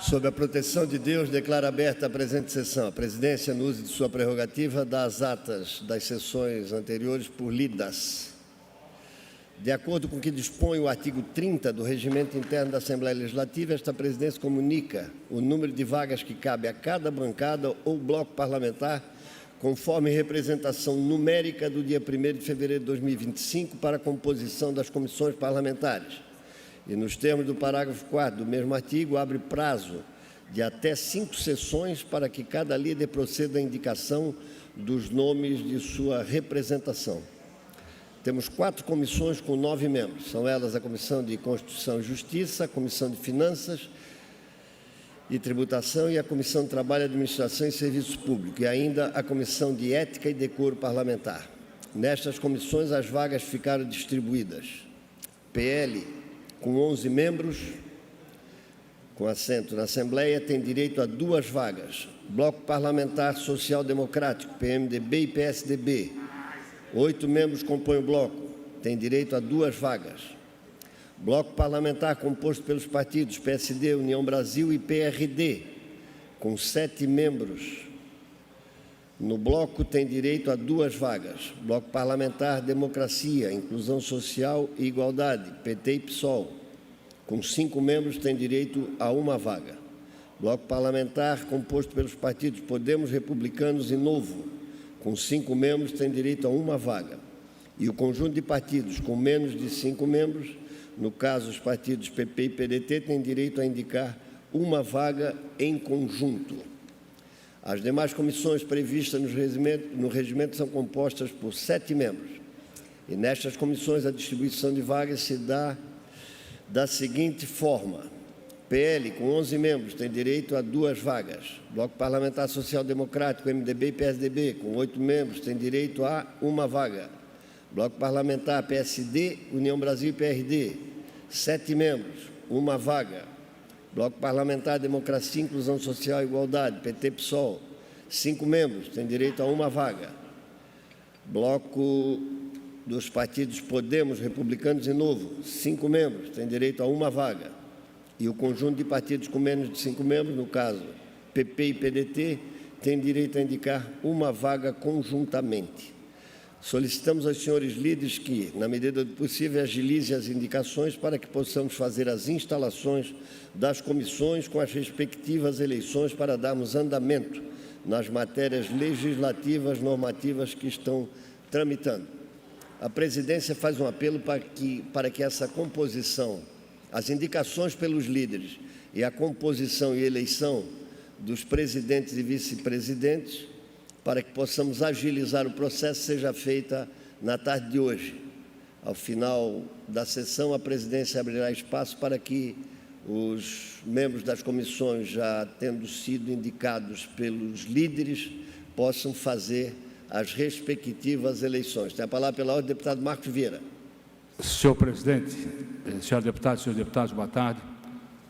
Sob a proteção de Deus, declaro aberta a presente sessão. A presidência, no uso de sua prerrogativa, dá as atas das sessões anteriores por lidas. De acordo com o que dispõe o artigo 30 do Regimento Interno da Assembleia Legislativa, esta presidência comunica o número de vagas que cabe a cada bancada ou bloco parlamentar, conforme representação numérica do dia 1º de fevereiro de 2025 para a composição das comissões parlamentares. E, nos termos do parágrafo 4º do mesmo artigo, abre prazo de até 5 sessões para que cada líder proceda à indicação dos nomes de sua representação. Temos 4 comissões com 9 membros. São elas a Comissão de Constituição e Justiça, a Comissão de Finanças e Tributação e a Comissão de Trabalho, Administração e Serviço Público, e ainda a Comissão de Ética e Decoro Parlamentar. Nestas comissões, as vagas ficaram distribuídas. PL, com 11 membros, com assento na Assembleia, tem direito a 2 vagas. Bloco Parlamentar Social Democrático, PMDB e PSDB, 8 membros compõem o bloco, tem direito a 2 vagas. Bloco Parlamentar composto pelos partidos PSD, União Brasil e PRD, com 7 membros no bloco, tem direito a 2 vagas. Bloco Parlamentar Democracia, Inclusão Social e Igualdade, PT e PSOL, com 5 membros, tem direito a 1 vaga. Bloco Parlamentar composto pelos partidos Podemos, Republicanos e Novo, com 5 membros, tem direito a 1 vaga. E o conjunto de partidos com menos de 5 membros, no caso os partidos PP e PDT, tem direito a indicar 1 vaga em conjunto. As demais comissões previstas no regimento são compostas por 7 membros. E nestas comissões a distribuição de vagas se dá da seguinte forma: PL, com 11 membros, tem direito a 2 vagas. Bloco Parlamentar Social Democrático, MDB e PSDB, com 8 membros, tem direito a 1 vaga. Bloco Parlamentar PSD, União Brasil e PRD, 7 membros, 1 vaga. Bloco Parlamentar Democracia, Inclusão Social e Igualdade, PT, PSOL, 5 membros, tem direito a 1 vaga. Bloco dos partidos Podemos, Republicanos e Novo, 5 membros, tem direito a 1 vaga. E o conjunto de partidos com menos de 5 membros, no caso PP e PDT, tem direito a indicar 1 vaga conjuntamente. Solicitamos aos senhores líderes que, na medida do possível, agilizem as indicações para que possamos fazer as instalações das comissões com as respectivas eleições para darmos andamento nas matérias legislativas, normativas que estão tramitando. A presidência faz um apelo para que essa composição, as indicações pelos líderes e a composição e eleição dos presidentes e vice-presidentes, para que possamos agilizar o processo, seja feita na tarde de hoje. Ao final da sessão, a presidência abrirá espaço para que os membros das comissões, já tendo sido indicados pelos líderes, possam fazer as respectivas eleições. Tem a palavra pela ordem o deputado Marcos Vieira. Senhor presidente, senhores deputados, boa tarde.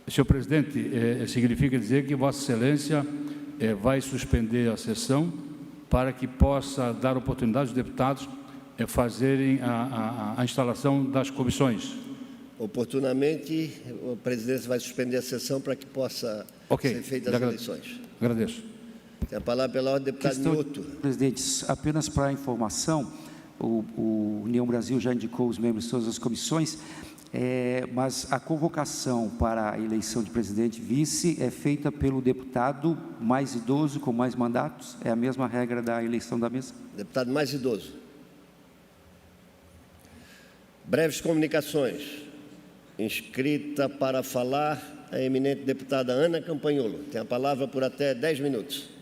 Senhor presidente, significa dizer que Vossa Excelência vai suspender a sessão para que possa dar oportunidade aos deputados fazerem a instalação das comissões. Oportunamente, a presidência vai suspender a sessão para que possa ser feitas as eleições. Agradeço. Tem a palavra pela ordem, deputado Mioto. Presidente, apenas para informação, o União Brasil já indicou os membros de todas as comissões, mas a convocação para a eleição de presidente e vice é feita pelo deputado mais idoso com mais mandatos? É a mesma regra da eleição da mesa? Deputado mais idoso. Breves comunicações. Inscrita para falar a eminente deputada Ana Campanholo. Tem a palavra por até 10 minutos.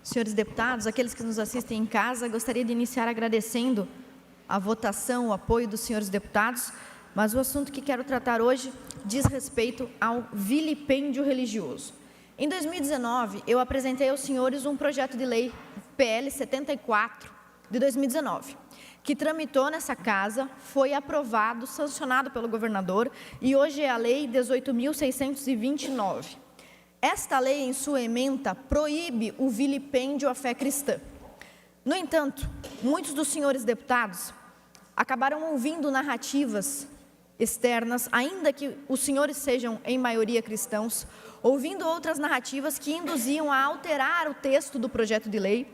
Senhores deputados, aqueles que nos assistem em casa, gostaria de iniciar agradecendo a votação, o apoio dos senhores deputados, mas o assunto que quero tratar hoje diz respeito ao vilipêndio religioso. Em 2019, eu apresentei aos senhores um projeto de lei PL 74 de 2019, que tramitou nessa casa, foi aprovado, sancionado pelo governador e hoje é a Lei 18.629. Esta lei, em sua ementa, proíbe o vilipêndio à fé cristã. No entanto, muitos dos senhores deputados acabaram ouvindo narrativas externas, ainda que os senhores sejam em maioria cristãos, ouvindo outras narrativas que induziam a alterar o texto do projeto de lei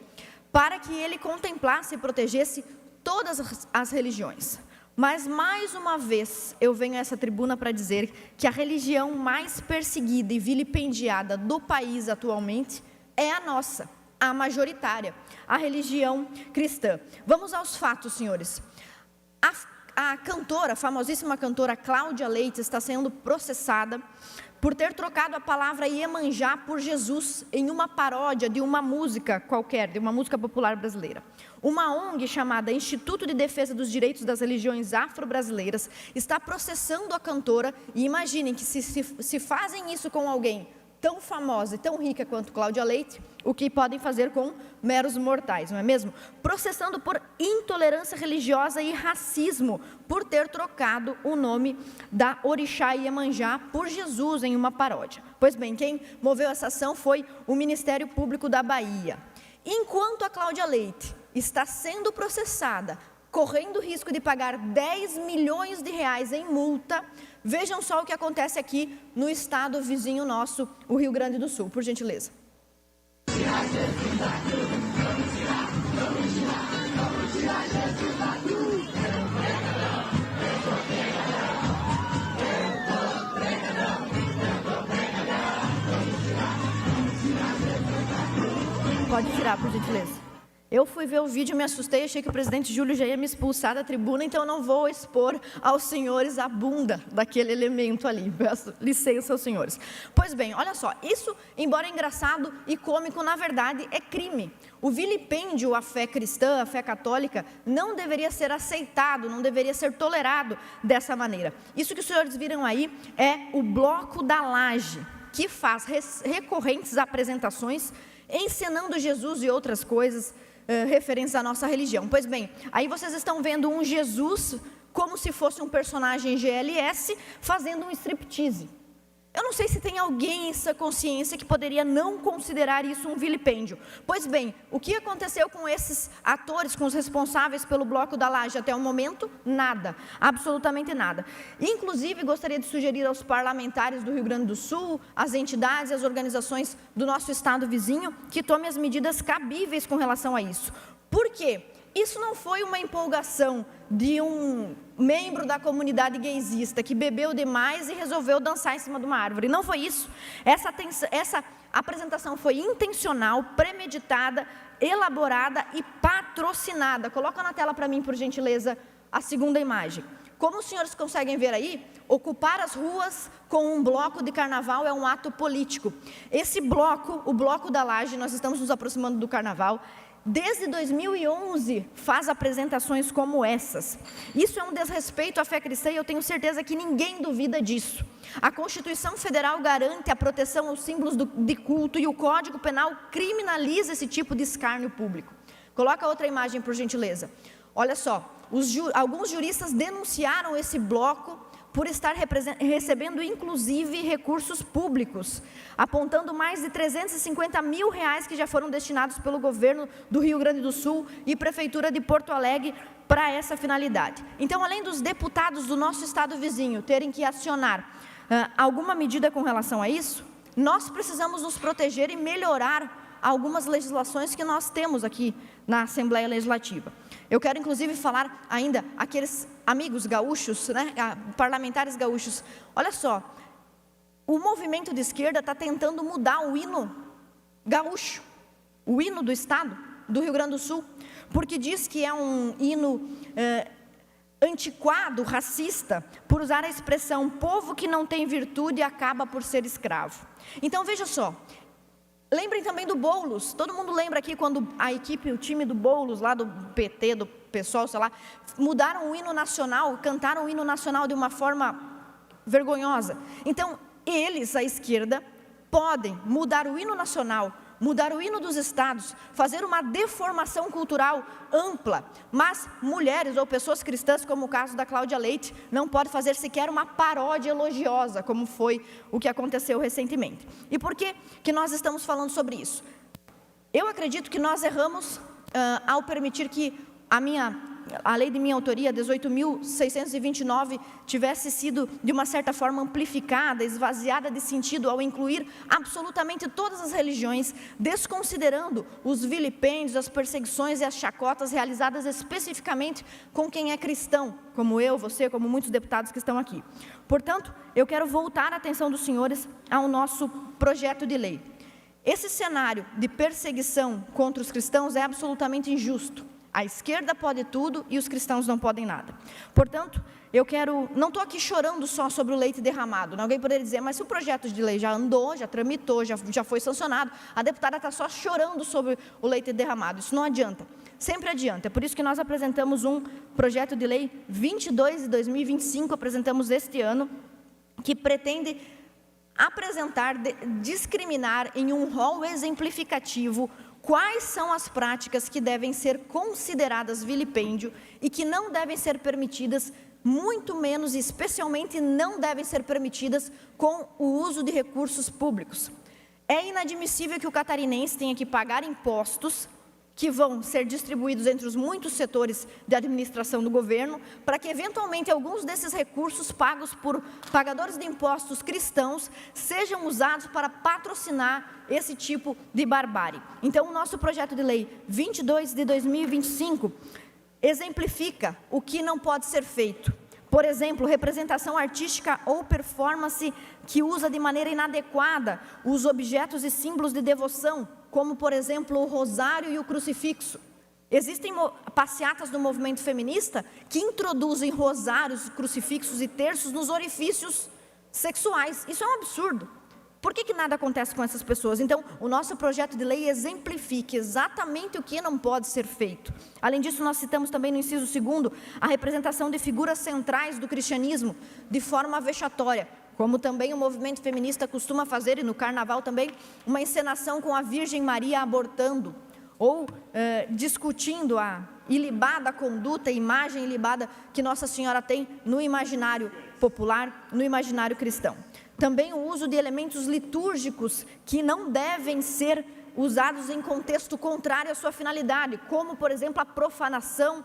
para que ele contemplasse e protegesse todas as religiões. Mas, mais uma vez, eu venho a essa tribuna para dizer que a religião mais perseguida e vilipendiada do país atualmente é a nossa, a majoritária, a religião cristã. Vamos aos fatos, senhores. A cantora, a famosíssima cantora Cláudia Leite, está sendo processada por ter trocado a palavra Iemanjá por Jesus em uma paródia de uma música qualquer, de uma música popular brasileira. Uma ONG chamada Instituto de Defesa dos Direitos das Religiões Afro-Brasileiras está processando a cantora, e imaginem que se fazem isso com alguém tão famosa e tão rica quanto Cláudia Leite, o que podem fazer com meros mortais, não é mesmo? Processando por intolerância religiosa e racismo, por ter trocado o nome da orixá Iemanjá por Jesus em uma paródia. Pois bem, quem moveu essa ação foi o Ministério Público da Bahia. Enquanto a Cláudia Leite está sendo processada, correndo o risco de pagar 10 milhões de reais em multa, vejam só o que acontece aqui no estado vizinho nosso, o Rio Grande do Sul, por gentileza. Pode tirar, por gentileza. Eu fui ver o vídeo, me assustei, achei que o presidente Júlio já ia me expulsar da tribuna, então eu não vou expor aos senhores a bunda daquele elemento ali. Peço licença aos senhores. Pois bem, olha só, isso, embora engraçado e cômico, na verdade é crime. O vilipêndio à fé cristã, à fé católica, não deveria ser aceitado, não deveria ser tolerado dessa maneira. Isso que os senhores viram aí é o Bloco da Laje, que faz recorrentes apresentações encenando Jesus e outras coisas referentes à nossa religião. Pois bem, aí vocês estão vendo um Jesus como se fosse um personagem GLS fazendo um striptease. Eu não sei se tem alguém em essa consciência que poderia não considerar isso um vilipêndio. Pois bem, o que aconteceu com esses atores, com os responsáveis pelo Bloco da Laje até o momento? Nada, absolutamente nada. Inclusive, gostaria de sugerir aos parlamentares do Rio Grande do Sul, às entidades e às organizações do nosso estado vizinho, que tomem as medidas cabíveis com relação a isso. Por quê? Isso não foi uma empolgação de um membro da comunidade gaysista que bebeu demais e resolveu dançar em cima de uma árvore. Não foi isso. Essa apresentação foi intencional, premeditada, elaborada e patrocinada. Coloca na tela para mim, por gentileza, a segunda imagem. Como os senhores conseguem ver aí, ocupar as ruas com um bloco de carnaval é um ato político. Esse bloco, o Bloco da Laje, nós estamos nos aproximando do carnaval, desde 2011 faz apresentações como essas. Isso é um desrespeito à fé cristã e eu tenho certeza que ninguém duvida disso. A Constituição Federal garante a proteção aos símbolos de culto e o Código Penal criminaliza esse tipo de escárnio público. Coloca outra imagem, por gentileza. Olha só, alguns juristas denunciaram esse bloco por estar recebendo, inclusive, recursos públicos, apontando mais de 350 mil reais que já foram destinados pelo governo do Rio Grande do Sul e Prefeitura de Porto Alegre para essa finalidade. Então, além dos deputados do nosso estado vizinho terem que acionar alguma medida com relação a isso, nós precisamos nos proteger e melhorar algumas legislações que nós temos aqui na Assembleia Legislativa. Eu quero, inclusive, falar ainda aqueles amigos gaúchos, parlamentares gaúchos. Olha só, o movimento de esquerda está tentando mudar o hino gaúcho, o hino do estado do Rio Grande do Sul, porque diz que é um hino antiquado, racista, por usar a expressão povo que não tem virtude acaba por ser escravo. Então, veja só. Lembrem também do Boulos, todo mundo lembra aqui quando a equipe, o time do Boulos, lá do PT, do PSOL, sei lá, mudaram o hino nacional, cantaram o hino nacional de uma forma vergonhosa. Então, eles, a esquerda, podem mudar o hino nacional, mudar o hino dos estados, fazer uma deformação cultural ampla, mas mulheres ou pessoas cristãs, como o caso da Cláudia Leite, não podem fazer sequer uma paródia elogiosa, como foi o que aconteceu recentemente. E por que nós estamos falando sobre isso? Eu acredito que nós erramos ao permitir que a minha a lei de minha autoria, 18.629, tivesse sido, de uma certa forma, amplificada, esvaziada de sentido, ao incluir absolutamente todas as religiões, desconsiderando os vilipêndios, as perseguições e as chacotas realizadas especificamente com quem é cristão, como eu, você, como muitos deputados que estão aqui. Portanto, eu quero voltar a atenção dos senhores ao nosso projeto de lei. Esse cenário de perseguição contra os cristãos é absolutamente injusto. A esquerda pode tudo e os cristãos não podem nada. Portanto, não estou aqui chorando só sobre o leite derramado. Alguém poderia dizer, mas se o projeto de lei já andou, já tramitou, já foi sancionado, a deputada está só chorando sobre o leite derramado. Isso não adianta. Sempre adianta. É por isso que nós apresentamos um projeto de lei 22 de 2025, apresentamos este ano, que pretende apresentar, discriminar em um rol exemplificativo quais são as práticas que devem ser consideradas vilipêndio e que não devem ser permitidas, muito menos e especialmente não devem ser permitidas com o uso de recursos públicos. É inadmissível que o catarinense tenha que pagar impostos que vão ser distribuídos entre os muitos setores de administração do governo, para que eventualmente alguns desses recursos pagos por pagadores de impostos cristãos sejam usados para patrocinar esse tipo de barbárie. Então, o nosso projeto de lei 22 de 2025 exemplifica o que não pode ser feito. Por exemplo, representação artística ou performance que usa de maneira inadequada os objetos e símbolos de devoção, como, por exemplo, o rosário e o crucifixo. Existem passeatas do movimento feminista que introduzem rosários, crucifixos e terços nos orifícios sexuais. Isso é um absurdo. Por que nada acontece com essas pessoas? Então, o nosso projeto de lei exemplifica exatamente o que não pode ser feito. Além disso, nós citamos também no inciso 2º a representação de figuras centrais do cristianismo de forma vexatória, como também o movimento feminista costuma fazer, e no carnaval também, uma encenação com a Virgem Maria abortando, ou discutindo a ilibada conduta, a imagem ilibada que Nossa Senhora tem no imaginário popular, no imaginário cristão. Também o uso de elementos litúrgicos que não devem ser usados em contexto contrário à sua finalidade, como, por exemplo, a profanação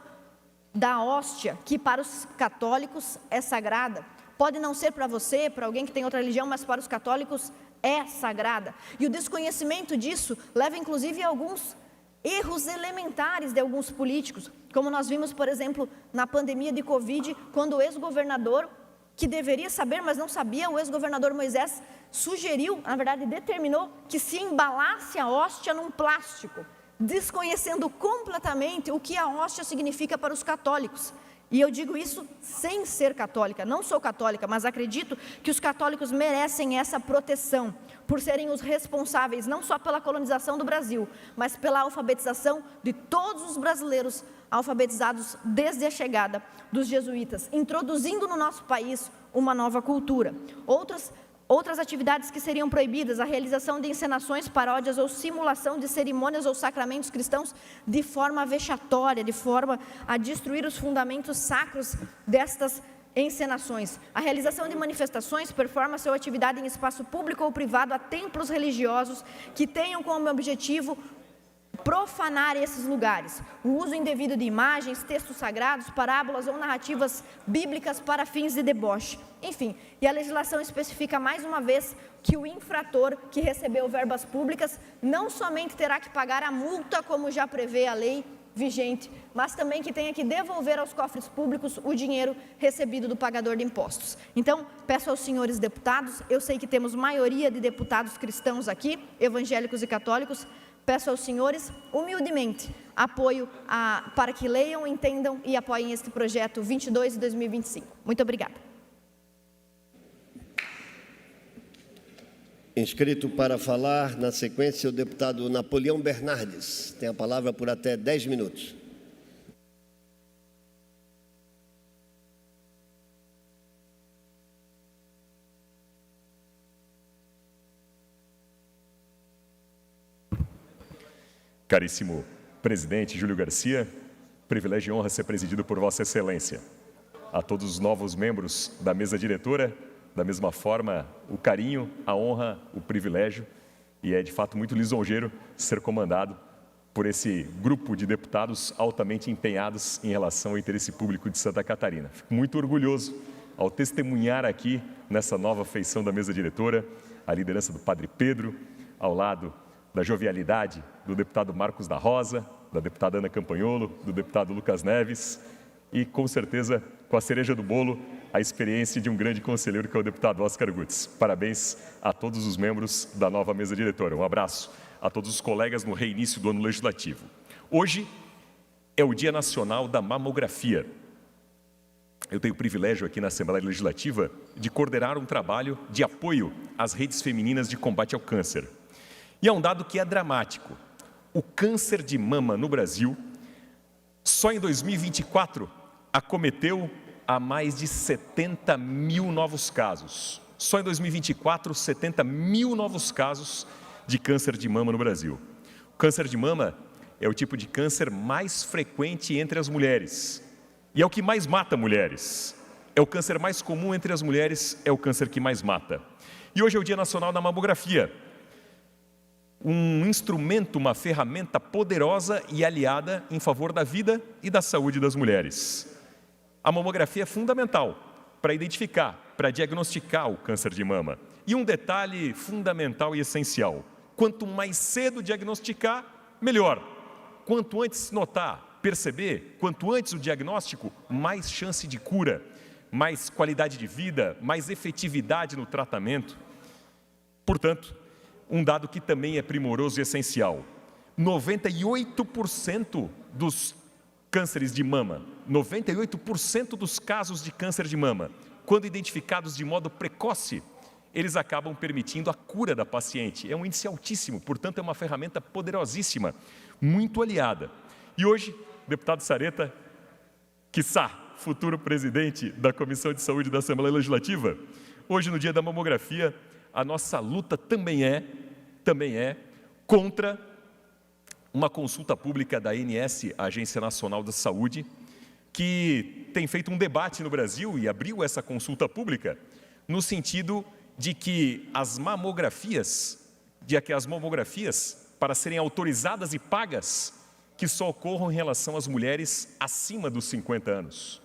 da hóstia, que para os católicos é sagrada. Pode não ser para você, para alguém que tem outra religião, mas para os católicos é sagrada. E o desconhecimento disso leva, inclusive, a alguns erros elementares de alguns políticos, como nós vimos, por exemplo, na pandemia de Covid, quando o ex-governador, que deveria saber, mas não sabia, o ex-governador Moisés sugeriu, na verdade determinou, que se embalasse a hóstia num plástico, desconhecendo completamente o que a hóstia significa para os católicos. E eu digo isso sem ser católica, não sou católica, mas acredito que os católicos merecem essa proteção, por serem os responsáveis não só pela colonização do Brasil, mas pela alfabetização de todos os brasileiros alfabetizados desde a chegada dos jesuítas, introduzindo no nosso país uma nova cultura. Outras atividades que seriam proibidas, a realização de encenações, paródias ou simulação de cerimônias ou sacramentos cristãos de forma vexatória, de forma a destruir os fundamentos sacros destas encenações. A realização de manifestações, performance ou atividade em espaço público ou privado a templos religiosos que tenham como objetivo profanar esses lugares. O uso indevido de imagens, textos sagrados, parábolas ou narrativas bíblicas para fins de deboche. Enfim, e a legislação especifica mais uma vez que o infrator que recebeu verbas públicas não somente terá que pagar a multa, como já prevê a lei vigente, mas também que tenha que devolver aos cofres públicos o dinheiro recebido do pagador de impostos. Então, peço aos senhores deputados, eu sei que temos maioria de deputados cristãos aqui, evangélicos e católicos, peço aos senhores, humildemente, apoio para que leiam, entendam e apoiem este projeto 22 de 2025. Muito obrigada. Inscrito para falar, na sequência, o deputado Napoleão Bernardes. Tem a palavra por até 10 minutos. Caríssimo presidente Júlio Garcia, privilégio e honra ser presidido por Vossa Excelência. A todos os novos membros da mesa diretora, da mesma forma, o carinho, a honra, o privilégio, e é de fato muito lisonjeiro ser comandado por esse grupo de deputados altamente empenhados em relação ao interesse público de Santa Catarina. Fico muito orgulhoso ao testemunhar aqui, nessa nova feição da mesa diretora, a liderança do Padre Pedro, ao lado da jovialidade do deputado Marcos da Rosa, da deputada Ana Campanholo, do deputado Lucas Neves e, com certeza, com a cereja do bolo, a experiência de um grande conselheiro que é o deputado Oscar Gutz. Parabéns a todos os membros da nova mesa diretora. Um abraço a todos os colegas no reinício do ano legislativo. Hoje é o Dia Nacional da Mamografia. Eu tenho o privilégio aqui na Assembleia Legislativa de coordenar um trabalho de apoio às redes femininas de combate ao câncer. E é um dado que é dramático. O câncer de mama no Brasil, só em 2024, acometeu a mais de 70 mil novos casos. Só em 2024, 70 mil novos casos de câncer de mama no Brasil. O câncer de mama é o tipo de câncer mais frequente entre as mulheres. E é o que mais mata mulheres. É o câncer mais comum entre as mulheres, é o câncer que mais mata. E hoje é o Dia Nacional da Mamografia. Um instrumento, uma ferramenta poderosa e aliada em favor da vida e da saúde das mulheres. A mamografia é fundamental para identificar, para diagnosticar o câncer de mama. E um detalhe fundamental e essencial: quanto mais cedo diagnosticar, melhor. Quanto antes notar, perceber, quanto antes o diagnóstico, mais chance de cura, mais qualidade de vida, mais efetividade no tratamento. Portanto, um dado que também é primoroso e essencial: 98% dos cânceres de mama, 98% dos casos de câncer de mama, quando identificados de modo precoce, eles acabam permitindo a cura da paciente. É um índice altíssimo, portanto é uma ferramenta poderosíssima, muito aliada. E hoje, deputado Sareta, quiçá futuro presidente da Comissão de Saúde da Assembleia Legislativa, hoje no dia da mamografia, a nossa luta também é contra uma consulta pública da ANS, a Agência Nacional da Saúde, que tem feito um debate no Brasil e abriu essa consulta pública no sentido de que as mamografias, para serem autorizadas e pagas, que só ocorram em relação às mulheres acima dos 50 anos.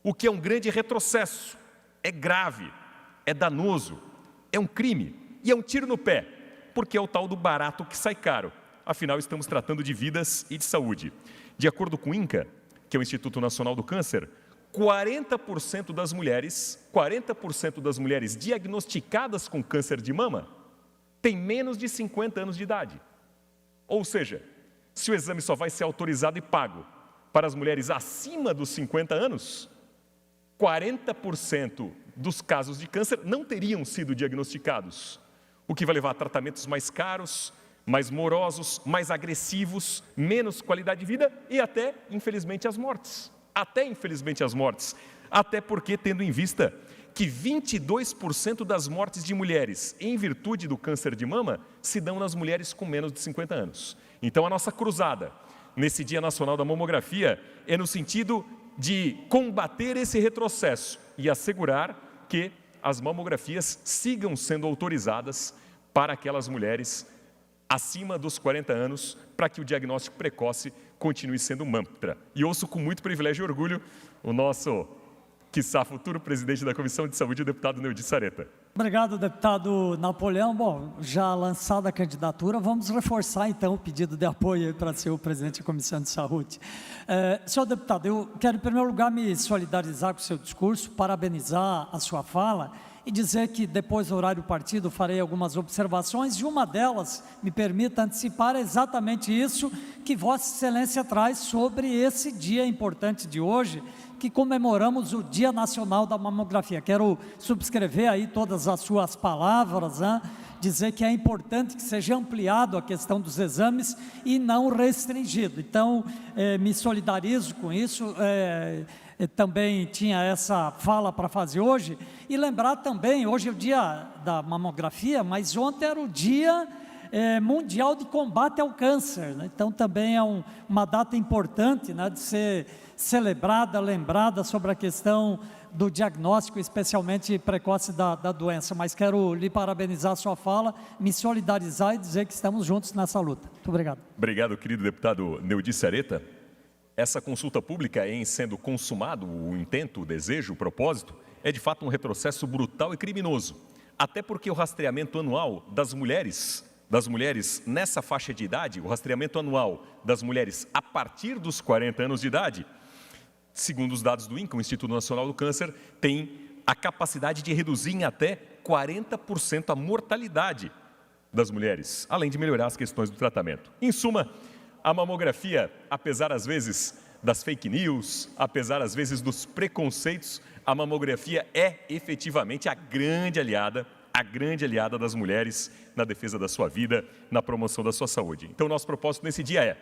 O que é um grande retrocesso, é grave, é danoso, é um crime e é um tiro no pé, porque é o tal do barato que sai caro. Afinal, estamos tratando de vidas e de saúde. De acordo com o INCA, que é o Instituto Nacional do Câncer, 40% das mulheres diagnosticadas com câncer de mama têm menos de 50 anos de idade. Ou seja, se o exame só vai ser autorizado e pago para as mulheres acima dos 50 anos, 40% dos casos de câncer não teriam sido diagnosticados, o que vai levar a tratamentos mais caros, mais morosos, mais agressivos, menos qualidade de vida e até, infelizmente, as mortes. Até porque, tendo em vista que 22% das mortes de mulheres em virtude do câncer de mama se dão nas mulheres com menos de 50 anos. Então, a nossa cruzada nesse Dia Nacional da Mamografia é no sentido de combater esse retrocesso e assegurar que as mamografias sigam sendo autorizadas para aquelas mulheres acima dos 40 anos, para que o diagnóstico precoce continue sendo mantra. E ouço com muito privilégio e orgulho o nosso, quiçá, futuro presidente da Comissão de Saúde, o deputado Neudi Sareta. Obrigado, deputado Napoleão. Bom, já lançada a candidatura, vamos reforçar então o pedido de apoio para ser o presidente da Comissão de Saúde. Senhor deputado, eu quero em primeiro lugar me solidarizar com o seu discurso, parabenizar a sua fala e dizer que depois do horário do partido farei algumas observações e uma delas, me permita antecipar, é exatamente isso que Vossa Excelência traz sobre esse dia importante de hoje, que comemoramos o Dia Nacional da Mamografia. Quero subscrever aí todas as suas palavras, né? Dizer que é importante que seja ampliado a questão dos exames e não restringido. Então, me solidarizo com isso, também tinha essa fala para fazer hoje, e lembrar também, hoje é o dia da mamografia, mas ontem era o dia mundial de combate ao câncer, né? Então também é uma data importante, né, de ser celebrada, lembrada sobre a questão do diagnóstico, especialmente precoce da doença. Mas quero lhe parabenizar a sua fala, me solidarizar e dizer que estamos juntos nessa luta. Muito obrigado. Obrigado, querido deputado Neudi Sareta. Essa consulta pública, em sendo consumado o intento, o desejo, o propósito, é de fato um retrocesso brutal e criminoso. Até porque o rastreamento anual das mulheres nessa faixa de idade, o rastreamento anual das mulheres a partir dos 40 anos de idade, segundo os dados do INCA, o Instituto Nacional do Câncer, tem a capacidade de reduzir em até 40% a mortalidade das mulheres, além de melhorar as questões do tratamento. Em suma, a mamografia, apesar às vezes das fake news, apesar às vezes dos preconceitos, a mamografia é efetivamente a grande aliada das mulheres na defesa da sua vida, na promoção da sua saúde. Então, nosso propósito nesse dia é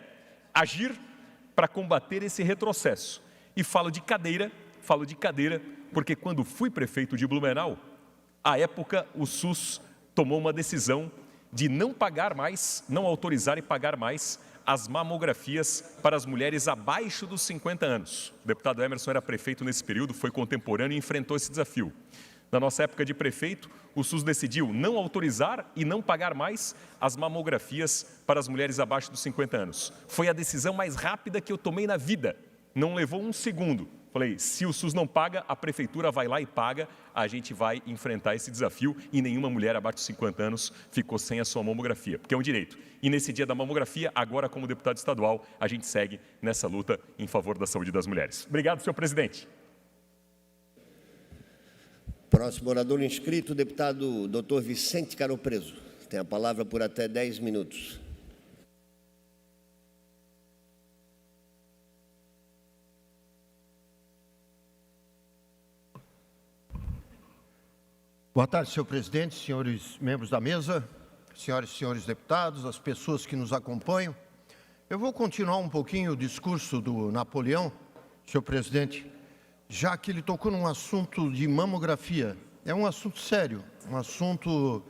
agir para combater esse retrocesso. E falo de cadeira, porque quando fui prefeito de Blumenau, à época o SUS tomou uma decisão de não pagar mais, não autorizar e pagar mais as mamografias para as mulheres abaixo dos 50 anos. O deputado Emerson era prefeito nesse período, foi contemporâneo e enfrentou esse desafio. Na nossa época de prefeito, o SUS decidiu não autorizar e não pagar mais as mamografias para as mulheres abaixo dos 50 anos. Foi a decisão mais rápida que eu tomei na vida. Não levou um segundo. Falei, se o SUS não paga, a prefeitura vai lá e paga, a gente vai enfrentar esse desafio e nenhuma mulher abaixo de 50 anos ficou sem a sua mamografia, porque é um direito. E nesse dia da mamografia, agora como deputado estadual, a gente segue nessa luta em favor da saúde das mulheres. Obrigado, senhor presidente. Próximo orador inscrito, o deputado Dr. Vicente Caropreso. Tem a palavra por até 10 minutos. Boa tarde, senhor presidente, senhores membros da mesa, senhoras e senhores deputados, as pessoas que nos acompanham. Eu vou continuar um pouquinho o discurso do Napoleão, senhor presidente, já que ele tocou num assunto de mamografia. É um assunto sério, um assunto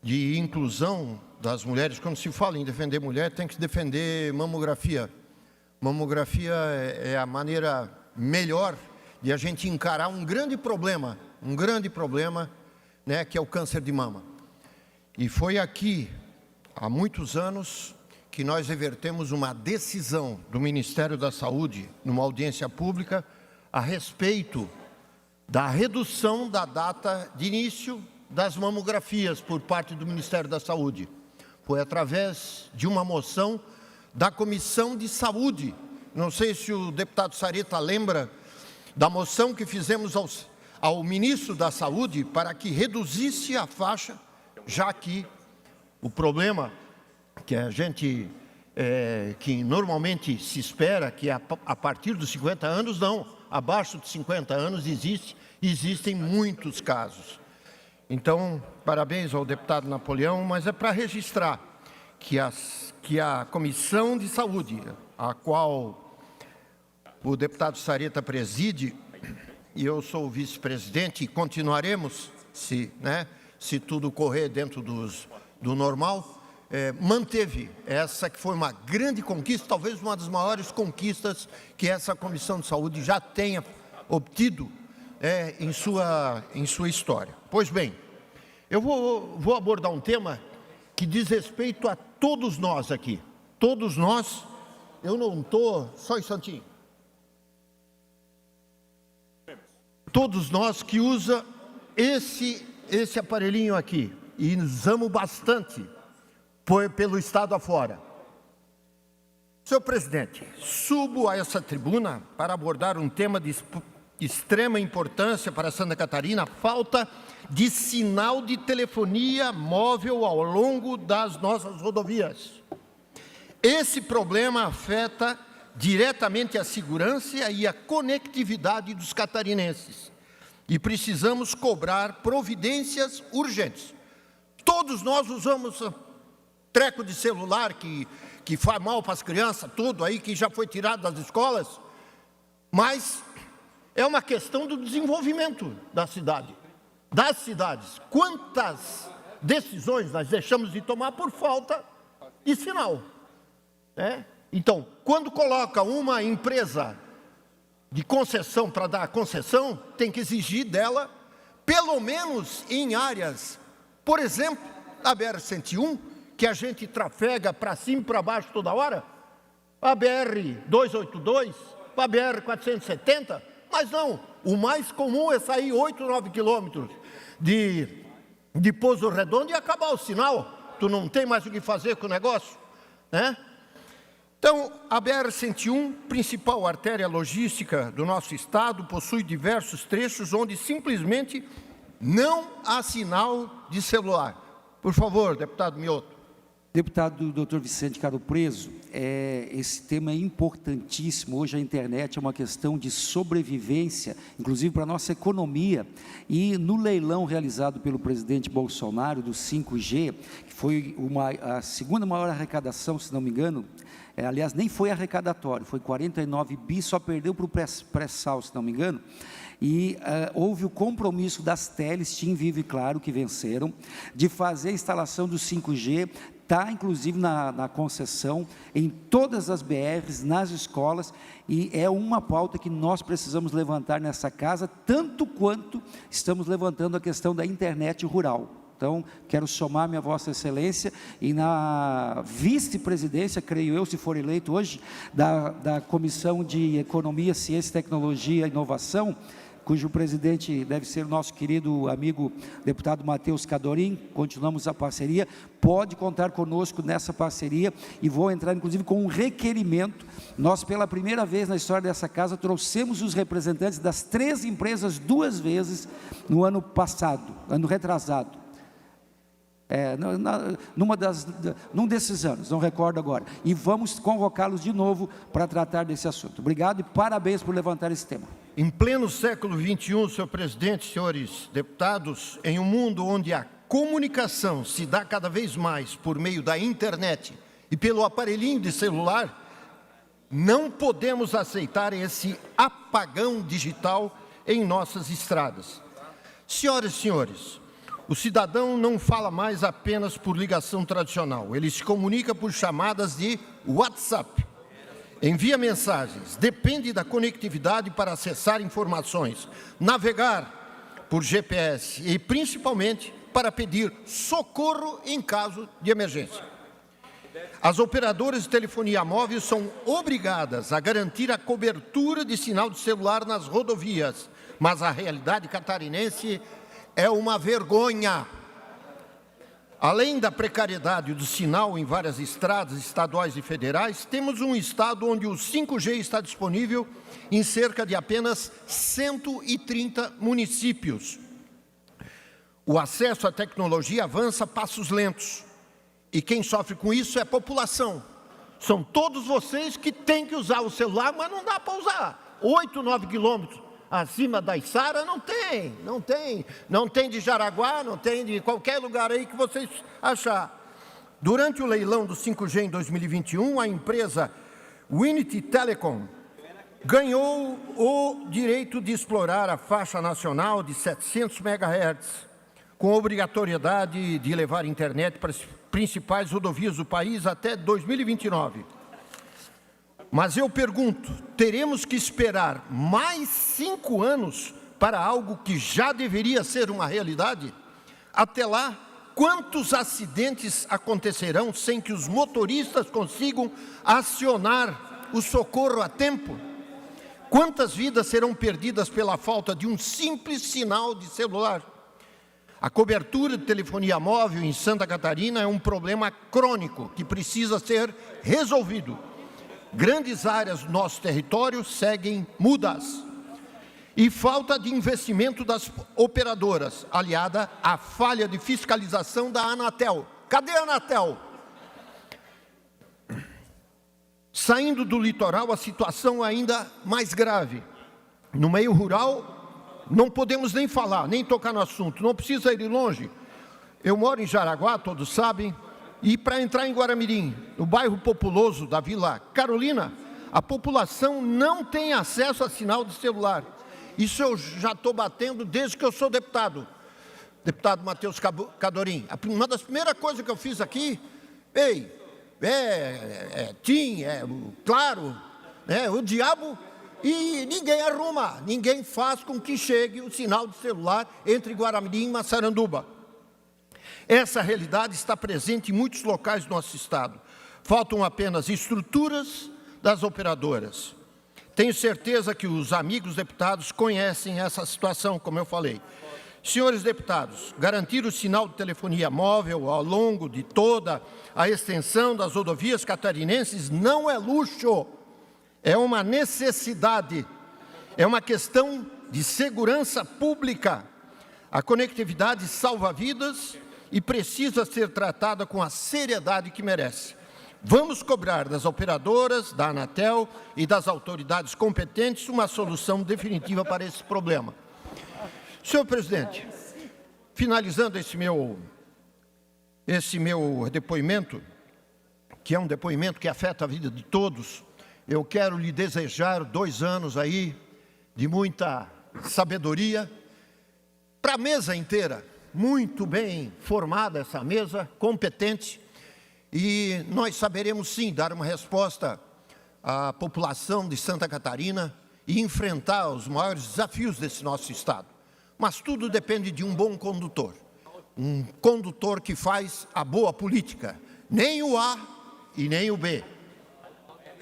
de inclusão das mulheres. Quando se fala em defender mulher, tem que se defender mamografia. Mamografia é a maneira melhor de a gente encarar um grande problema, né, que é o câncer de mama. E foi aqui, há muitos anos, que nós revertemos uma decisão do Ministério da Saúde, numa audiência pública, a respeito da redução da data de início das mamografias por parte do Ministério da Saúde. Foi através de uma moção da Comissão de Saúde. Não sei se o deputado Sareta lembra da moção que fizemos ao ministro da Saúde para que reduzisse a faixa, já que o problema que a gente, que normalmente se espera que a partir dos 50 anos, não, abaixo de 50 anos existem muitos casos. Então, parabéns ao deputado Napoleão, mas é para registrar que a Comissão de Saúde, a qual o deputado Sareta preside, e eu sou o vice-presidente, e continuaremos, se tudo correr dentro do normal, manteve essa que foi uma grande conquista, talvez uma das maiores conquistas que essa Comissão de Saúde já tenha obtido em sua história. Pois bem, eu vou abordar um tema que diz respeito a todos nós aqui. Todos nós, eu não estou... Só um instantinho. Todos nós que usam esse aparelhinho aqui, e usamos bastante pelo estado afora. Senhor presidente, subo a essa tribuna para abordar um tema de extrema importância para Santa Catarina, a falta de sinal de telefonia móvel ao longo das nossas rodovias. Esse problema afeta diretamente a segurança e a conectividade dos catarinenses. E precisamos cobrar providências urgentes. Todos nós usamos treco de celular que faz mal para as crianças, tudo aí que já foi tirado das escolas, mas é uma questão do desenvolvimento da cidade, das cidades. decisões nós deixamos de tomar por falta de sinal, né? Então, quando coloca uma empresa de concessão para dar concessão, tem que exigir dela, pelo menos em áreas, por exemplo, a BR-101, que a gente trafega para cima e para baixo toda hora, a BR-282, a BR-470, mas não, o mais comum é sair 8, 9 quilômetros de Pouso Redondo e acabar o sinal, tu não tem mais o que fazer com o negócio, né? Então, a BR-101, principal artéria logística do nosso estado, possui diversos trechos onde simplesmente não há sinal de celular. Por favor, deputado Mioto. Deputado Dr. Vicente Caro Preso, esse tema é importantíssimo. Hoje a internet é uma questão de sobrevivência, inclusive para a nossa economia. E no leilão realizado pelo presidente Bolsonaro do 5G, que foi a segunda maior arrecadação, se não me engano, aliás, nem foi arrecadatório, foi 49 bi, só perdeu para o pré-sal, se não me engano. E houve o compromisso das teles, TIM, Vivo e Claro, que venceram, de fazer a instalação do 5G, está inclusive na concessão, em todas as BRs, nas escolas, e é uma pauta que nós precisamos levantar nessa casa, tanto quanto estamos levantando a questão da internet rural. Então, quero somar-me a Vossa Excelência e na vice-presidência, creio eu, se for eleito hoje, da Comissão de Economia, Ciência, Tecnologia e Inovação, cujo presidente deve ser o nosso querido amigo deputado Matheus Cadorim, continuamos a parceria, pode contar conosco nessa parceria e vou entrar inclusive com um requerimento. Nós pela primeira vez na história dessa casa trouxemos os representantes das 3 empresas 2 vezes no ano passado, ano retrasado. Num desses anos, não recordo agora, e vamos convocá-los de novo para tratar desse assunto. Obrigado e parabéns por levantar esse tema. Em pleno século XXI, senhor presidente, senhores deputados, em um mundo onde a comunicação se dá cada vez mais por meio da internet e pelo aparelhinho de celular, não podemos aceitar esse apagão digital em nossas estradas. Senhoras e senhores, o cidadão não fala mais apenas por ligação tradicional, ele se comunica por chamadas de WhatsApp, envia mensagens, depende da conectividade para acessar informações, navegar por GPS e principalmente para pedir socorro em caso de emergência. As operadoras de telefonia móvel são obrigadas a garantir a cobertura de sinal de celular nas rodovias, mas a realidade catarinense é uma vergonha. Além da precariedade do sinal em várias estradas estaduais e federais, temos um estado onde o 5G está disponível em cerca de apenas 130 municípios. O acesso à tecnologia avança a passos lentos. E quem sofre com isso é a população. São todos vocês que têm que usar o celular, mas não dá para usar. 8, 9 quilômetros acima da Içara não tem de Jaraguá, não tem de qualquer lugar aí que vocês achar. Durante o leilão do 5G em 2021, a empresa Winity Telecom ganhou o direito de explorar a faixa nacional de 700 MHz, com obrigatoriedade de levar internet para as principais rodovias do país até 2029. Mas eu pergunto, teremos que esperar mais 5 anos para algo que já deveria ser uma realidade? Até lá, quantos acidentes acontecerão sem que os motoristas consigam acionar o socorro a tempo? Quantas vidas serão perdidas pela falta de um simples sinal de celular? A cobertura de telefonia móvel em Santa Catarina é um problema crônico que precisa ser resolvido. Grandes áreas do nosso território seguem mudas. E falta de investimento das operadoras, aliada à falha de fiscalização da Anatel. Cadê a Anatel? Saindo do litoral, a situação é ainda mais grave. No meio rural, não podemos nem falar, nem tocar no assunto, não precisa ir longe. Eu moro em Jaraguá, todos sabem, e para entrar em Guaramirim, no bairro populoso da Vila Carolina, a população não tem acesso a sinal de celular. Isso eu já estou batendo desde que eu sou deputado. deputado Matheus Cadorim, uma das primeiras coisas que eu fiz aqui, TIM, Claro, o diabo, e ninguém arruma, ninguém faz com que chegue o sinal de celular entre Guaramirim e Massaranduba. Essa realidade está presente em muitos locais do nosso estado. Faltam apenas estruturas das operadoras. Tenho certeza que os amigos deputados conhecem essa situação, como eu falei. Senhores deputados, garantir o sinal de telefonia móvel ao longo de toda a extensão das rodovias catarinenses não é luxo, é uma necessidade, é uma questão de segurança pública. A conectividade salva vidas e precisa ser tratada com a seriedade que merece. Vamos cobrar das operadoras, da Anatel e das autoridades competentes uma solução definitiva para esse problema. Senhor presidente, finalizando esse meu depoimento, que é um depoimento que afeta a vida de todos, eu quero lhe desejar 2 anos aí de muita sabedoria para a mesa inteira, muito bem formada essa mesa, competente, e nós saberemos sim dar uma resposta à população de Santa Catarina e enfrentar os maiores desafios desse nosso estado. Mas tudo depende de um bom condutor, um condutor que faz a boa política, nem o A e nem o B,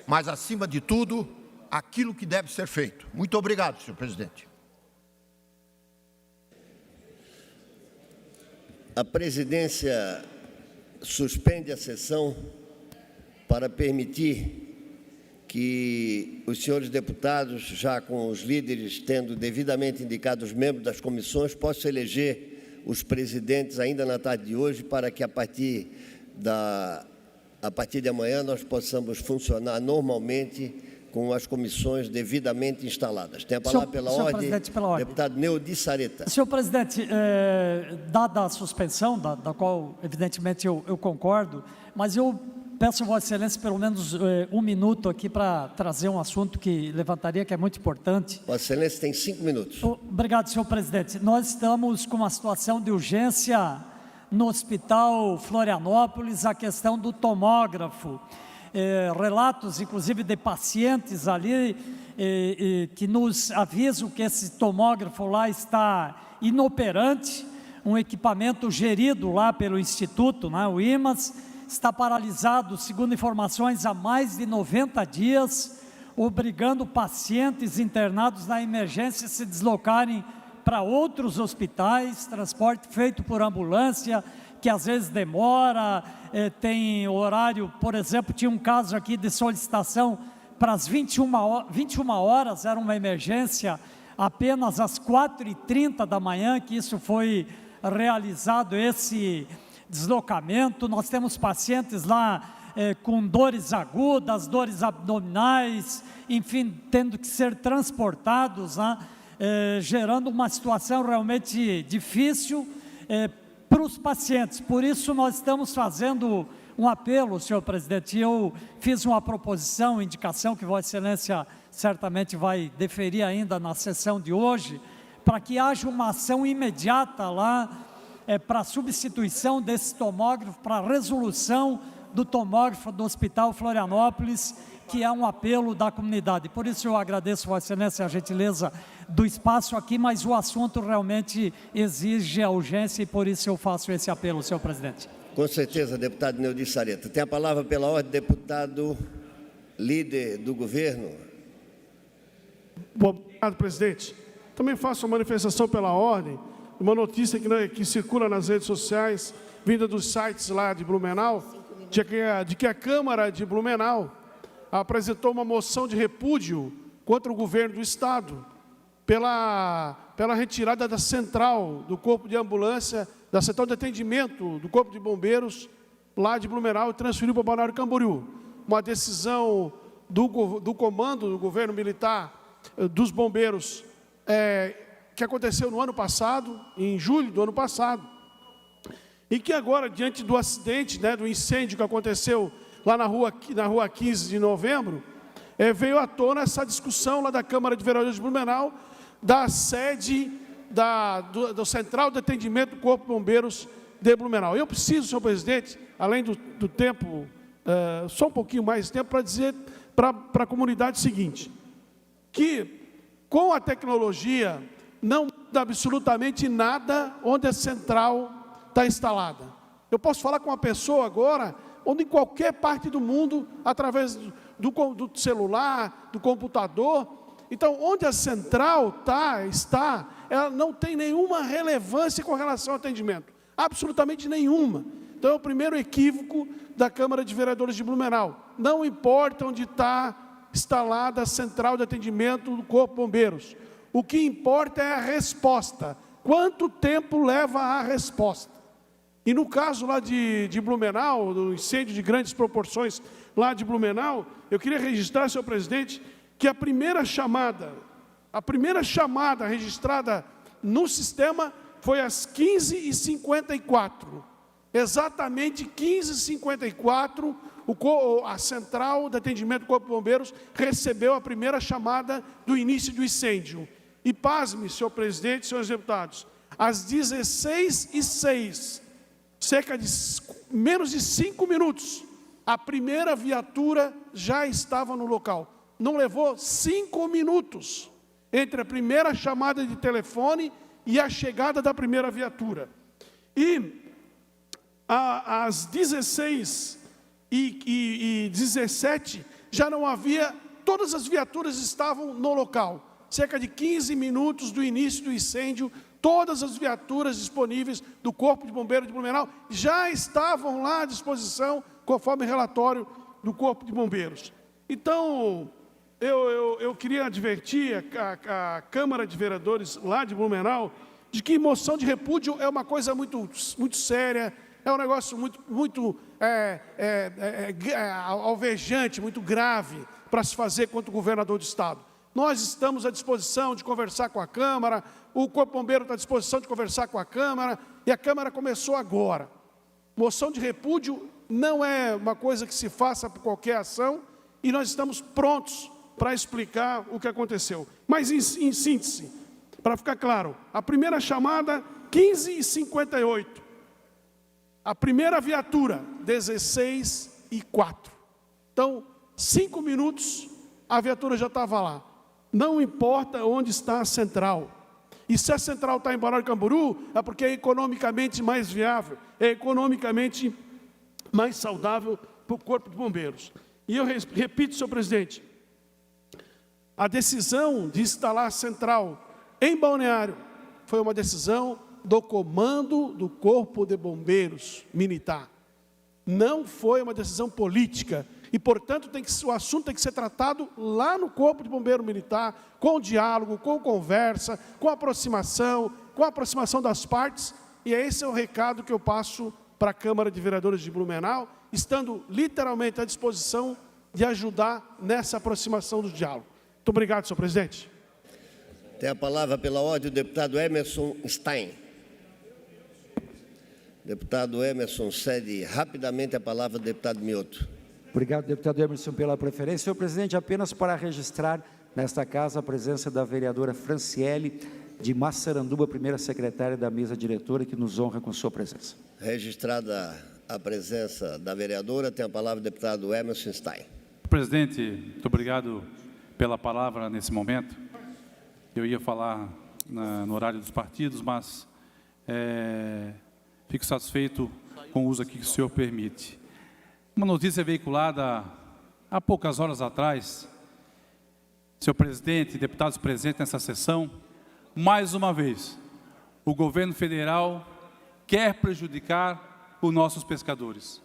mas acima de tudo, aquilo que deve ser feito. Muito obrigado, senhor presidente. A presidência suspende a sessão para permitir que os senhores deputados, já com os líderes tendo devidamente indicado os membros das comissões, possam eleger os presidentes ainda na tarde de hoje, para que a partir de amanhã nós possamos funcionar normalmente com as comissões devidamente instaladas. Tem a palavra pela ordem, deputado Neudi Sareta. Senhor presidente, dada a suspensão, da qual evidentemente eu concordo, mas eu peço a Vossa Excelência pelo menos 1 minuto aqui para trazer um assunto que levantaria, que é muito importante. Vossa Excelência tem 5 minutos. Obrigado, senhor presidente. Nós estamos com uma situação de urgência no Hospital Florianópolis, a questão do tomógrafo. Relatos, inclusive, de pacientes ali que nos avisam que esse tomógrafo lá está inoperante, um equipamento gerido lá pelo Instituto, né, o IMAS, está paralisado, segundo informações, há mais de 90 dias, obrigando pacientes internados na emergência a se deslocarem para outros hospitais, transporte feito por ambulância, que às vezes demora, tem horário, por exemplo, tinha um caso aqui de solicitação para as 21 horas, era uma emergência, apenas às 4h30 da manhã que isso foi realizado, esse deslocamento. Nós temos pacientes lá com dores agudas, dores abdominais, enfim, tendo que ser transportados, né, gerando uma situação realmente difícil para os pacientes. Por isso nós estamos fazendo um apelo, senhor presidente. Eu fiz uma proposição, indicação que Vossa Excelência certamente vai deferir ainda na sessão de hoje, para que haja uma ação imediata lá, para a substituição desse tomógrafo, para a resolução do tomógrafo do Hospital Florianópolis, que é um apelo da comunidade. Por isso eu agradeço, Vossa Excelência, a gentileza do espaço aqui, mas o assunto realmente exige a urgência e por isso eu faço esse apelo, senhor presidente. Com certeza, deputado Neudi Sareta. Tem a palavra pela ordem, deputado líder do governo. Obrigado, presidente. Também faço uma manifestação pela ordem, uma notícia que circula nas redes sociais, vinda dos sites lá de Blumenau, de que a Câmara de Blumenau apresentou uma moção de repúdio contra o governo do Estado pela retirada da central do Corpo de Ambulância, da central de atendimento do Corpo de Bombeiros, lá de Blumenau, e transferiu para Balneário Camboriú. Uma decisão do comando do governo militar dos bombeiros, que aconteceu no ano passado, em julho do ano passado, e que agora, diante do acidente, né, do incêndio que aconteceu lá na rua 15 de novembro, veio à tona essa discussão lá da Câmara de Vereadores de Blumenau, da sede do Central de Atendimento do Corpo de Bombeiros de Blumenau. Eu preciso, senhor presidente, além do tempo, só um pouquinho mais de tempo, para dizer para a comunidade o seguinte, que com a tecnologia não muda absolutamente nada onde a central está instalada. Eu posso falar com uma pessoa agora, onde em qualquer parte do mundo, através do celular, do computador. Então, onde a central está, ela não tem nenhuma relevância com relação ao atendimento. Absolutamente nenhuma. Então, é o primeiro equívoco da Câmara de Vereadores de Blumenau. Não importa onde está instalada a central de atendimento do Corpo de Bombeiros. O que importa é a resposta. Quanto tempo leva a resposta? E no caso lá de Blumenau, do incêndio de grandes proporções lá de Blumenau, eu queria registrar, senhor presidente, que a primeira chamada registrada no sistema foi às 15h54. Exatamente 15h54, a Central de Atendimento do Corpo de Bombeiros recebeu a primeira chamada do início do incêndio. E pasme, senhor presidente, senhores deputados, às 16h06, cerca de menos de 5 minutos, a primeira viatura já estava no local. Não levou 5 minutos entre a primeira chamada de telefone e a chegada da primeira viatura. E às 16h17 já não havia, todas as viaturas estavam no local. Cerca de 15 minutos do início do incêndio, todas as viaturas disponíveis do Corpo de Bombeiros de Blumenau já estavam lá à disposição, conforme relatório do Corpo de Bombeiros. Então, eu queria advertir a Câmara de Vereadores lá de Blumenau de que moção de repúdio é uma coisa muito séria, é um negócio muito alvejante, muito grave para se fazer contra o governador do Estado. Nós estamos à disposição de conversar com a Câmara, o Corpo Bombeiro está à disposição de conversar com a Câmara, e a Câmara começou agora. Moção de repúdio não é uma coisa que se faça por qualquer ação, e nós estamos prontos para explicar o que aconteceu. Mas, em síntese, para ficar claro, a primeira chamada, 15h58. A primeira viatura, 16h04. Então, 5 minutos, a viatura já estava lá. Não importa onde está a central. E se a central está em Balneário Camboriú, é porque é economicamente mais viável, é economicamente mais saudável para o Corpo de Bombeiros. E eu repito, senhor presidente, a decisão de instalar a central em Balneário foi uma decisão do comando do Corpo de Bombeiros Militar. Não foi uma decisão política. E, portanto, o assunto tem que ser tratado lá no Corpo de Bombeiro Militar, com diálogo, com conversa, com aproximação das partes. E esse é o recado que eu passo para a Câmara de Vereadores de Blumenau, estando literalmente à disposição de ajudar nessa aproximação do diálogo. Muito obrigado, senhor presidente. Tem a palavra pela ordem o deputado Emerson Stein. Deputado Emerson, cede rapidamente a palavra ao deputado Mioto. Obrigado, deputado Emerson, pela preferência. Senhor presidente, apenas para registrar nesta casa a presença da vereadora Franciele de Massaranduba, primeira secretária da mesa diretora, que nos honra com sua presença. Registrada a presença da vereadora, tem a palavra o deputado Emerson Stein. Presidente, muito obrigado pela palavra nesse momento. Eu ia falar no horário dos partidos, mas fico satisfeito com o uso aqui que o senhor permite. Uma notícia veiculada há poucas horas atrás, senhor presidente, deputados presentes nessa sessão, mais uma vez, o governo federal quer prejudicar os nossos pescadores.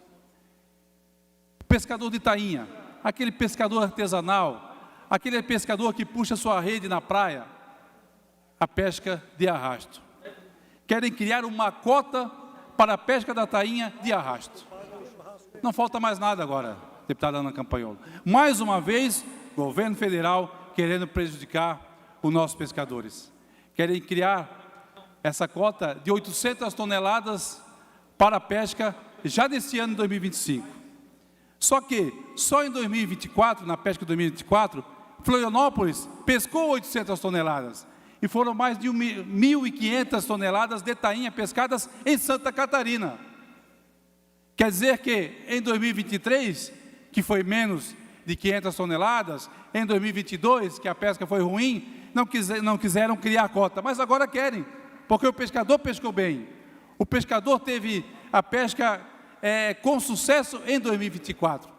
O pescador de tainha, aquele pescador artesanal, aquele pescador que puxa sua rede na praia, a pesca de arrasto. Querem criar uma cota para a pesca da tainha de arrasto. Não falta mais nada agora, deputada Ana Campanholo. Mais uma vez, governo federal querendo prejudicar os nossos pescadores. Querem criar essa cota de 800 toneladas para a pesca já nesse ano de 2025. Só que, só em 2024, na pesca de 2024, Florianópolis pescou 800 toneladas. e foram mais de 1.500 toneladas de tainha pescadas em Santa Catarina. Quer dizer que em 2023, que foi menos de 500 toneladas, em 2022, que a pesca foi ruim, não quiseram criar a cota, mas agora querem, porque o pescador pescou bem. O pescador teve a pesca com sucesso em 2024.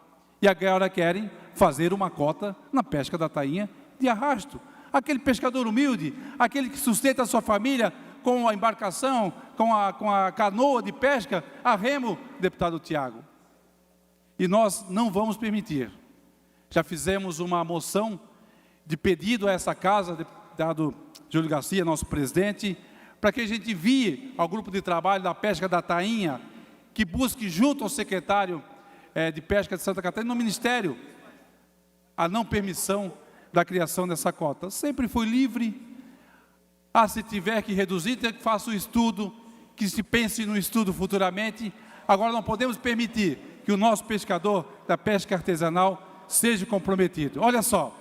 E agora querem fazer uma cota na pesca da tainha de arrasto. Aquele pescador humilde, aquele que sustenta a sua família com a embarcação, com a canoa de pesca, a remo, deputado Tiago. E nós não vamos permitir. Já fizemos uma moção de pedido a essa casa, deputado Júlio Garcia, nosso presidente, para que a gente envie ao grupo de trabalho da pesca da tainha, que busque junto ao secretário de pesca de Santa Catarina, no Ministério, a não permissão da criação dessa cota. Sempre foi livre. Se tiver que reduzir, que faça o estudo, que se pense no estudo futuramente. Agora não podemos permitir que o nosso pescador da pesca artesanal seja comprometido. Olha só,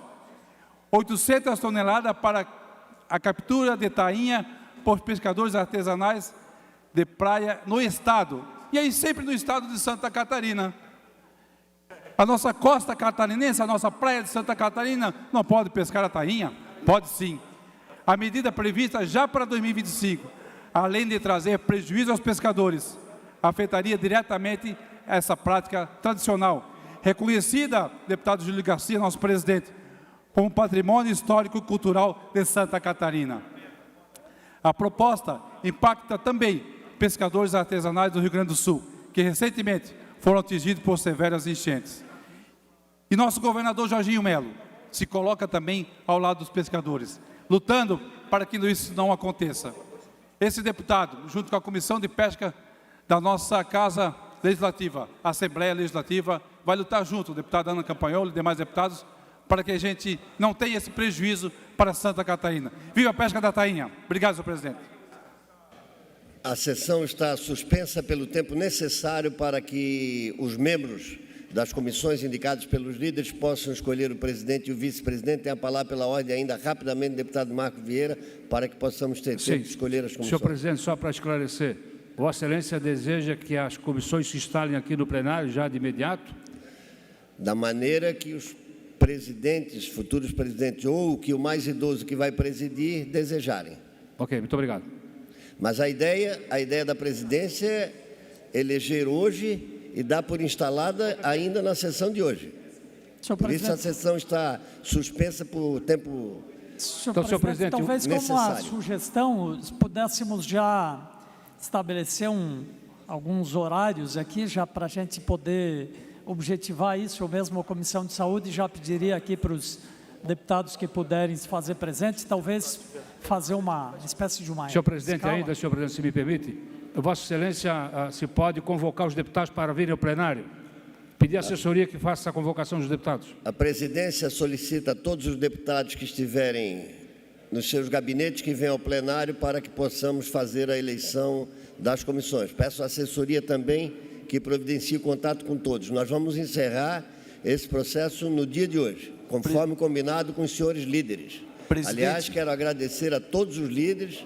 800 toneladas para a captura de tainha por pescadores artesanais de praia no estado. E aí sempre no estado de Santa Catarina. A nossa costa catarinense, a nossa praia de Santa Catarina, não pode pescar a tainha? Pode sim. A medida prevista já para 2025, além de trazer prejuízo aos pescadores, afetaria diretamente essa prática tradicional, reconhecida, deputado Júlio Garcia, nosso presidente, como patrimônio histórico e cultural de Santa Catarina. A proposta impacta também pescadores artesanais do Rio Grande do Sul, que recentemente foram atingidos por severas enchentes. E nosso governador Jorginho Melo se coloca também ao lado dos pescadores, lutando para que isso não aconteça. Esse deputado, junto com a Comissão de Pesca da nossa Casa Legislativa, Assembleia Legislativa, vai lutar junto, o deputado Ana Campanholo e demais deputados, para que a gente não tenha esse prejuízo para Santa Catarina. Viva a pesca da tainha! Obrigado, senhor presidente. A sessão está suspensa pelo tempo necessário para que os membros das comissões indicadas pelos líderes possam escolher o presidente e o vice-presidente. Tem a palavra pela ordem ainda rapidamente, deputado Marco Vieira, para que possamos ter tempo de escolher as comissões. Senhor presidente, só para esclarecer, Vossa Excelência deseja que as comissões se instalem aqui no plenário já de imediato? Da maneira que os presidentes, futuros presidentes, ou que o mais idoso que vai presidir desejarem. Ok, muito obrigado. Mas a ideia da presidência é eleger hoje e dar por instalada ainda na sessão de hoje. Por isso a sessão está suspensa por tempo Senhor presidente, talvez como uma sugestão, pudéssemos já estabelecer alguns horários aqui, já para a gente poder objetivar isso. Eu mesmo, a Comissão de Saúde, já pediria aqui para os deputados que puderem se fazer presentes, talvez fazer uma espécie de uma... Senhor presidente, ainda, senhor presidente, se me permite, Vossa Excelência se pode convocar os deputados para virem ao plenário? Pedir à assessoria que faça a convocação dos deputados. A presidência solicita a todos os deputados que estiverem nos seus gabinetes que venham ao plenário para que possamos fazer a eleição das comissões. Peço à assessoria também que providencie contato com todos. Nós vamos encerrar esse processo no dia de hoje, conforme combinado com os senhores líderes. Aliás, quero agradecer a todos os líderes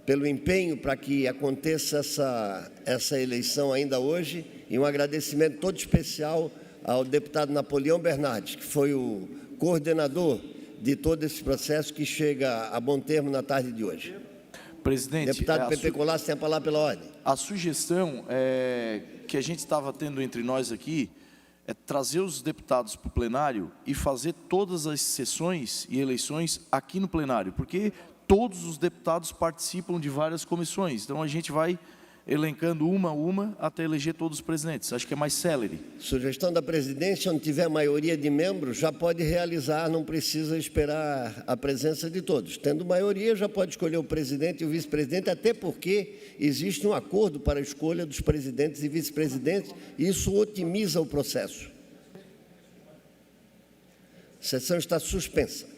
pelo empenho para que aconteça essa eleição ainda hoje, e um agradecimento todo especial ao deputado Napoleão Bernardes, que foi o coordenador de todo esse processo que chega a bom termo na tarde de hoje. Presidente, deputado Pepe Colasso tem a palavra pela ordem. A sugestão que a gente estava tendo entre nós aqui é trazer os deputados para o plenário e fazer todas as sessões e eleições aqui no plenário, porque todos os deputados participam de várias comissões. Então, a gente vai elencando uma a uma até eleger todos os presidentes. Acho que é mais célere. Sugestão da presidência, onde tiver maioria de membros, já pode realizar, não precisa esperar a presença de todos. Tendo maioria, já pode escolher o presidente e o vice-presidente, até porque existe um acordo para a escolha dos presidentes e vice-presidentes, e isso otimiza o processo. A sessão está suspensa.